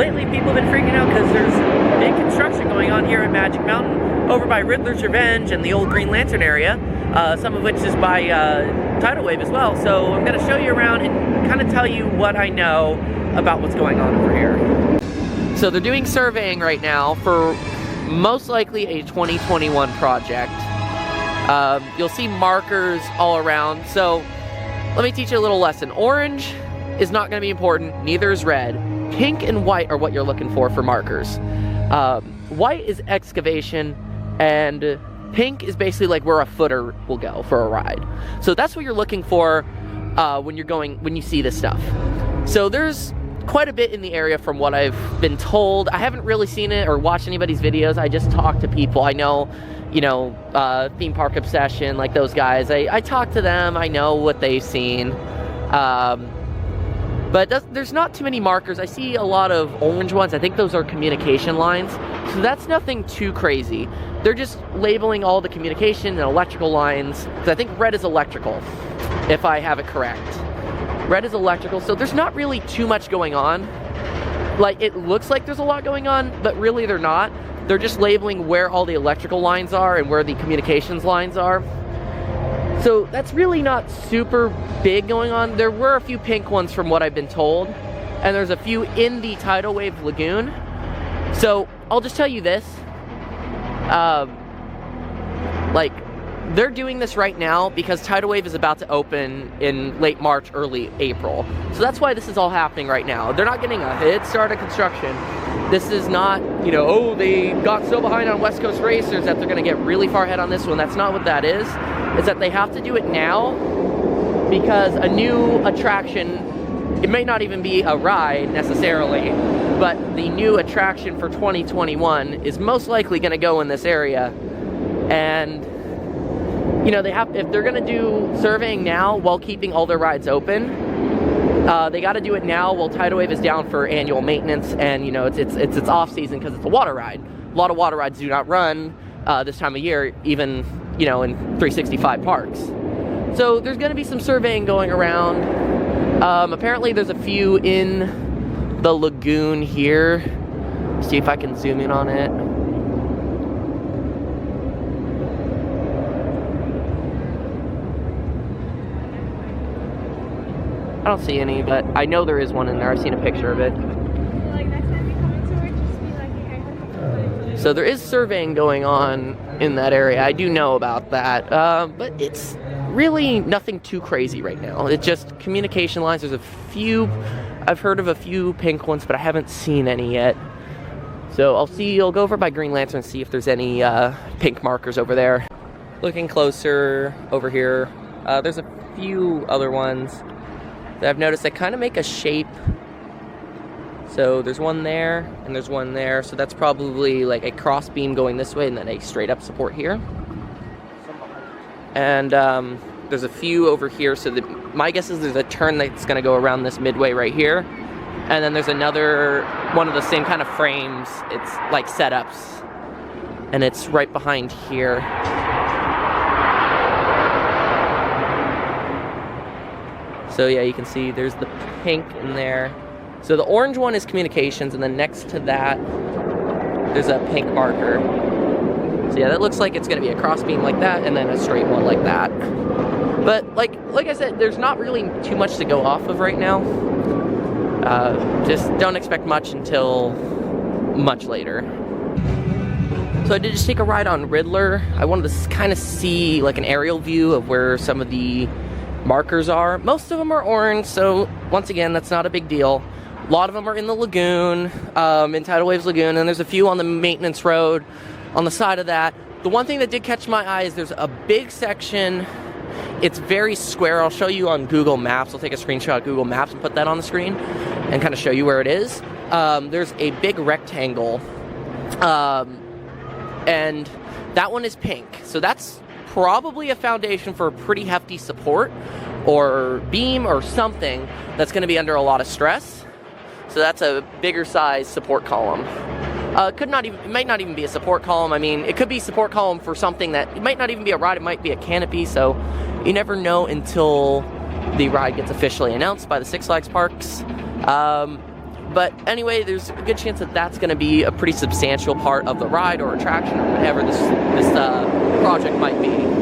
lately people have been freaking out because there's big construction going on here in Magic Mountain over by Riddler's Revenge and the old Green Lantern area, some of which is by Tidal Wave as well. So I'm going to show you around and kind of tell you what I know about what's going on over here. So they're doing surveying right now for most likely a 2021 project. You'll see markers all around. So let me teach you a little lesson. Orange is not going to be important, neither is red. Pink and white are what you're looking for markers. White is excavation, and pink is basically like where a footer will go for a ride. So that's what you're looking for when you see this stuff. So there's quite a bit in the area from what I've been told. I haven't really seen it or watched anybody's videos. I just talk to people. I know, you know, Theme Park Obsession, like those guys. I talk to them. I know what they've seen. But there's not too many markers. I see a lot of orange ones. I think those are communication lines. So that's nothing too crazy. They're just labeling all the communication and electrical lines. Because I think red is electrical, if I have it correct. Red is electrical, so there's not really too much going on. Like, it looks like there's a lot going on, but really they're not. They're just labeling where all the electrical lines are and where the communications lines are. So that's really not super big going on. There were a few pink ones from what I've been told, and there's a few in the Tidal Wave Lagoon. So I'll just tell you this, like, they're doing this right now because Tidal Wave is about to open in late March, early April. So that's why this is all happening right now. They're not getting a head start of construction. This is not, you know, oh, they got so behind on West Coast Racers that they're gonna get really far ahead on this one. That's not what that is. Is that they have to do it now because a new attraction, it may not even be a ride necessarily, but the new attraction for 2021 is most likely gonna go in this area. And you know, if they're gonna do surveying now while keeping all their rides open, they gotta do it now while Tidal Wave is down for annual maintenance, and you know, it's off season because it's a water ride. A lot of water rides do not run this time of year, even, you know, in 365 parks. So there's gonna be some surveying going around. Apparently there's a few in the lagoon here. See if I can zoom in on it. I don't see any, but I know there is one in there. I've seen a picture of it. So there is surveying going on in that area. I do know about that, but it's really nothing too crazy right now. It's just communication lines. There's a few, I've heard of a few pink ones, but I haven't seen any yet. So I'll go over by Green Lantern and see if there's any pink markers over there. Looking closer over here, there's a few other ones that I've noticed that kind of make a shape. So there's one there, and there's one there. So that's probably like a cross beam going this way, and then a straight up support here. And there's a few over here. So my guess is there's a turn that's gonna go around this midway right here. And then there's another one of the same kind of frames. It's like setups, and it's right behind here. So yeah, you can see there's the pink in there. So the orange one is communications, and then next to that, there's a pink marker. So yeah, that looks like it's gonna be a cross beam like that, and then a straight one like that. But like I said, there's not really too much to go off of right now. Just don't expect much until much later. So I did just take a ride on Riddler. I wanted to kind of see like an aerial view of where some of the markers are. Most of them are orange, so once again, that's not a big deal. A lot of them are in the lagoon, in Tidal Waves Lagoon, and there's a few on the maintenance road on the side of that. The one thing that did catch my eye is there's a big section. It's very square. I'll show you on Google Maps. I'll take a screenshot of Google Maps and put that on the screen and kind of show you where it is. There's a big rectangle, and that one is pink. So that's probably a foundation for a pretty hefty support or beam or something that's going to be under a lot of stress. So that's a bigger size support column. It might not even be a support column. I mean, it could be support column for something that, it might not even be a ride, it might be a canopy, so you never know until the ride gets officially announced by the Six Flags parks. But anyway, there's a good chance that that's going to be a pretty substantial part of the ride or attraction or whatever this project might be.